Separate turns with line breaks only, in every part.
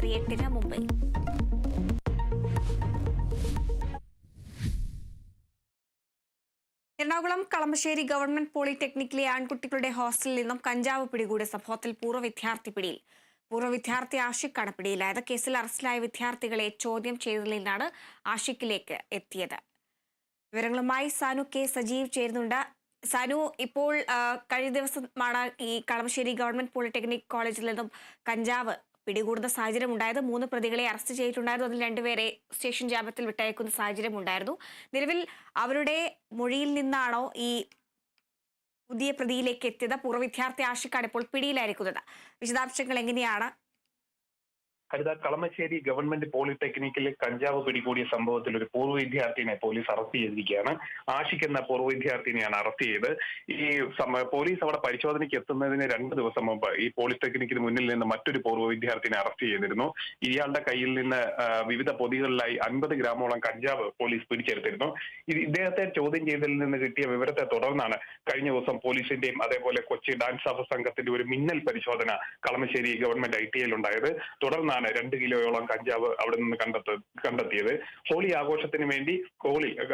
രാത്രി 8-ന് മുംബൈ. എറണാകുളം കളമശ്ശേരി ഗവൺമെന്റ് പോളിടെക്നിക്കിലെ ആൺകുട്ടികളുടെ ഹോസ്റ്റലിൽ നിന്നും കഞ്ചാവ് പിടികൂടിയ സംഭവത്തിൽ പൂർവ്വ വിദ്യാർത്ഥി പിടിയിൽ. പൂർവ്വ വിദ്യാർത്ഥി ആഷിഖാണ് പിടിയിലായത്. കേസിൽ അറസ്റ്റിലായ വിദ്യാർത്ഥികളെ ചോദ്യം ചെയ്തതിൽ നിന്നാണ് ആഷിഖിലേക്ക് എത്തിയത്. വിവരങ്ങളുമായി സാനു കെ സജീവ് ചേരുന്നുണ്ട്. സാനു, ഇപ്പോൾ കഴിഞ്ഞ ദിവസമാണ് ഈ കളമശ്ശേരി ഗവൺമെന്റ് പോളിടെക്നിക് കോളേജിൽ നിന്നും കഞ്ചാവ് പിടികൂടുന്ന സാഹചര്യം ഉണ്ടായത്. 3 പ്രതികളെ അറസ്റ്റ് ചെയ്തിട്ടുണ്ടായിരുന്നു. അതിൽ 2 പേരെ സ്റ്റേഷൻ ജാമ്യത്തിൽ വിട്ടയക്കുന്ന സാഹചര്യം ഉണ്ടായിരുന്നു. നിലവിൽ അവരുടെ മൊഴിയിൽ നിന്നാണോ ഈ പുതിയ പ്രതിയിലേക്ക് എത്തിയത്? പൂർവ്വ വിദ്യാർത്ഥി ആഷിഖാണ് ഇപ്പോൾ പിടിയിലായിരിക്കുന്നത്. വിശദാംശങ്ങൾ എങ്ങനെയാണ്?
കളമശ്ശേരി ഗവൺമെന്റ് പോളിടെക്നിക്കിൽ കഞ്ചാവ് പിടികൂടിയ സംഭവത്തിൽ ഒരു പൂർവ്വ വിദ്യാർത്ഥിനെ പോലീസ് അറസ്റ്റ് ചെയ്തിരിക്കുകയാണ്. ആഷിഖ് എന്ന പൂർവ്വ വിദ്യാർത്ഥിനെയാണ് അറസ്റ്റ് ചെയ്ത് പോലീസ് അവിടെ പരിശോധനയ്ക്ക് എത്തുന്നതിന് 2 ദിവസം മുമ്പ് ഈ പോളിടെക്നിക്കിന് മുന്നിൽ നിന്ന് മറ്റൊരു പൂർവ്വ വിദ്യാർത്ഥിനെ അറസ്റ്റ് ചെയ്തിരുന്നു. ഇയാളുടെ കയ്യിൽ നിന്ന് വിവിധ പൊതികളിലായി 50 ഗ്രാമോളം കഞ്ചാവ് പോലീസ് പിടിച്ചെടുത്തിരുന്നു. ഇദ്ദേഹത്തെ ചോദ്യം ചെയ്തതിൽ നിന്ന് കിട്ടിയ വിവരത്തെ തുടർന്നാണ് കഴിഞ്ഞ ദിവസം പോലീസിന്റെയും അതേപോലെ കൊച്ചി ഡാൻസ് ഓഫ് സംഘത്തിന്റെ ഒരു മിന്നൽ പരിശോധന കളമശ്ശേരി ഗവൺമെന്റ് ITI ഉണ്ടായത്. തുടർന്നാണ് 2 കിലോയോളം കഞ്ചാവ് അവിടെ നിന്ന് കണ്ടെത്തിയത്. ഹോളി ആഘോഷത്തിന് വേണ്ടി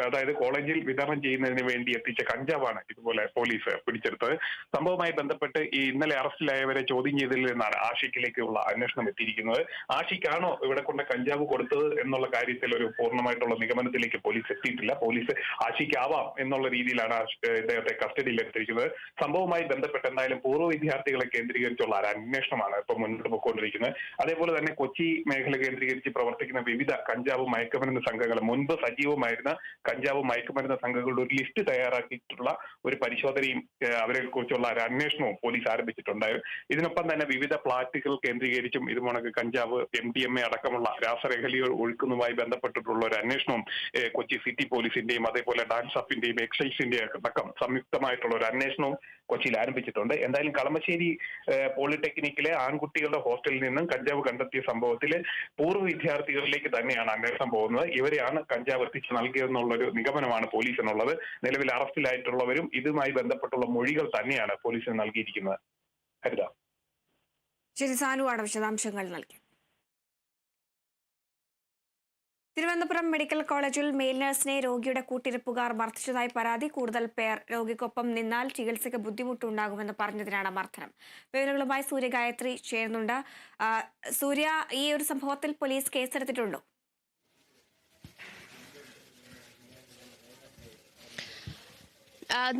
അതായത് കോളേജിൽ വിതരണം ചെയ്യുന്നതിന് വേണ്ടി എത്തിച്ച കഞ്ചാവാണ് ഇതുപോലെ പോലീസ് പിടിച്ചെടുത്തത്. സംഭവവുമായി ബന്ധപ്പെട്ട് ഈ ഇന്നലെ അറസ്റ്റിലായവരെ ചോദ്യം ചെയ്തതിൽ നിന്നാണ് ആഷിഖിലേക്കുള്ള അന്വേഷണം എത്തിയിരിക്കുന്നത്. ആഷിഖാണോ ഇവിടെ കൊണ്ട് കഞ്ചാവ് കൊടുത്തത് എന്നുള്ള കാര്യത്തിൽ ഒരു പൂർണ്ണമായിട്ടുള്ള നിഗമനത്തിലേക്ക് പോലീസ് എത്തിയിട്ടില്ല. പോലീസ് ആഷിഖാവാം എന്നുള്ള രീതിയിലാണ് ഇദ്ദേഹത്തെ കസ്റ്റഡിയിൽ എടുത്തിരിക്കുന്നത്. സംഭവവുമായി ബന്ധപ്പെട്ട് എന്തായാലും പൂർവ്വ വിദ്യാർത്ഥികളെ കേന്ദ്രീകരിച്ചുള്ള ഒരു അന്വേഷണമാണ് ഇപ്പൊ മുന്നോട്ട് പോയിക്കൊണ്ടിരിക്കുന്നത്. അതേപോലെ തന്നെ കൊച്ചി മേഖല കേന്ദ്രീകരിച്ച് പ്രവർത്തിക്കുന്ന വിവിധ കഞ്ചാവ് മയക്കുമരുന്ന് സംഘങ്ങൾ, മുൻപ് സജീവമായിരുന്ന കഞ്ചാവ് മയക്കുമരുന്ന് സംഘങ്ങളുടെ ഒരു ലിസ്റ്റ് തയ്യാറാക്കിയിട്ടുള്ള ഒരു പരിശോധനയും അവരെ കുറിച്ചുള്ള ഒരു അന്വേഷണവും പോലീസ് ആരംഭിച്ചിട്ടുണ്ടായിരുന്നു. ഇതിനൊപ്പം തന്നെ വിവിധ ഫ്ളാറ്റുകൾ കേന്ദ്രീകരിച്ചും ഇതുപോലൊക്കെ കഞ്ചാവ് MDMA അടക്കമുള്ള രാസലഹരികൾ ഒഴുക്കുന്നതുമായി ബന്ധപ്പെട്ടിട്ടുള്ള ഒരു അന്വേഷണവും കൊച്ചി സിറ്റി പോലീസിന്റെയും അതേപോലെ ഡാൻസ് ഓഫിന്റെയും എക്സൈസിന്റെയും അടക്കം സംയുക്തമായിട്ടുള്ള ഒരു അന്വേഷണവും കൊച്ചിയിൽ ആരംഭിച്ചിട്ടുണ്ട്. എന്തായാലും കളമശ്ശേരി പോളിടെക്നിക്കിലെ ആൺകുട്ടികളുടെ ഹോസ്റ്റലിൽ നിന്നും കഞ്ചാവ് കണ്ടെത്തിയ സംഭവത്തിൽ പൂർവ്വ വിദ്യാർത്ഥികളിലേക്ക് തന്നെയാണ് അന്വേഷണം പോകുന്നത്. ഇവരെയാണ് കഞ്ചാവ് എത്തിച്ച് നൽകിയതെന്നുള്ളൊരു നിഗമനമാണ് പോലീസിനുള്ളത്. നിലവിൽ അറസ്റ്റിലായിട്ടുള്ളവരും ഇതുമായി ബന്ധപ്പെട്ടുള്ള മൊഴികൾ തന്നെയാണ് പോലീസിന് നൽകിയിരിക്കുന്നത്. ഹരിത.
ശരി, സാനുവാണ് വിശദാംശങ്ങൾ നൽകി. തിരുവനന്തപുരം മെഡിക്കൽ കോളേജിൽ മെയിൽ നഴ്സിനെ രോഗിയുടെ കൂട്ടിരിപ്പുകാർ മർദ്ദിച്ചതായി പരാതി. കൂടുതൽ പേർ രോഗിക്കൊപ്പം നിന്നാൽ ചികിത്സയ്ക്ക് ബുദ്ധിമുട്ടുണ്ടാകുമെന്ന് പറഞ്ഞതിനാണ് മർദ്ദനം. വിവരങ്ങളുമായി സൂര്യ ഗായത്രി ചേരുന്നുണ്ട്. സൂര്യ, ഈ ഒരു സംഭവത്തിൽ പോലീസ് കേസെടുത്തിട്ടുണ്ടോ?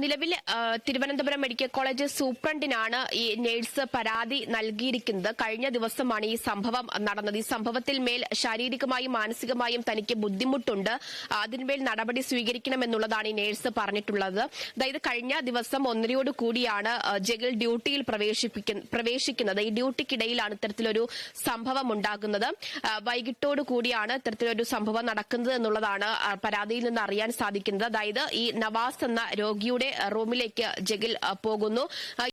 നിലവിൽ തിരുവനന്തപുരം മെഡിക്കൽ കോളേജ് സൂപ്രണ്ടിനാണ് ഈ നഴ്സ് പരാതി നൽകിയിരിക്കുന്നത്. കഴിഞ്ഞ ദിവസമാണ് ഈ സംഭവം നടന്നത്. ഈ സംഭവത്തിൽ മേൽ ശാരീരികമായും മാനസികമായും തനിക്ക് ബുദ്ധിമുട്ടുണ്ട്, അതിന്മേൽ നടപടി സ്വീകരിക്കണമെന്നുള്ളതാണ് ഈ നഴ്സ് പറഞ്ഞിട്ടുള്ളത്. അതായത് കഴിഞ്ഞ ദിവസം 1:30 കൂടിയാണ് ജയിൽ ഡ്യൂട്ടിയിൽ പ്രവേശിക്കുന്നത്. ഈ ഡ്യൂട്ടിക്കിടയിലാണ് ഇത്തരത്തിലൊരു സംഭവം ഉണ്ടാകുന്നത്. വൈകിട്ടോടു കൂടിയാണ് ഇത്തരത്തിലൊരു സംഭവം നടക്കുന്നത് എന്നുള്ളതാണ് പരാതിയിൽ നിന്ന് അറിയാൻ സാധിക്കുന്നത്. അതായത് ഈ നവാസ് എന്ന രോഗിയുടെ റൂമിലേക്ക് ജഗിൽ പോകുന്നു.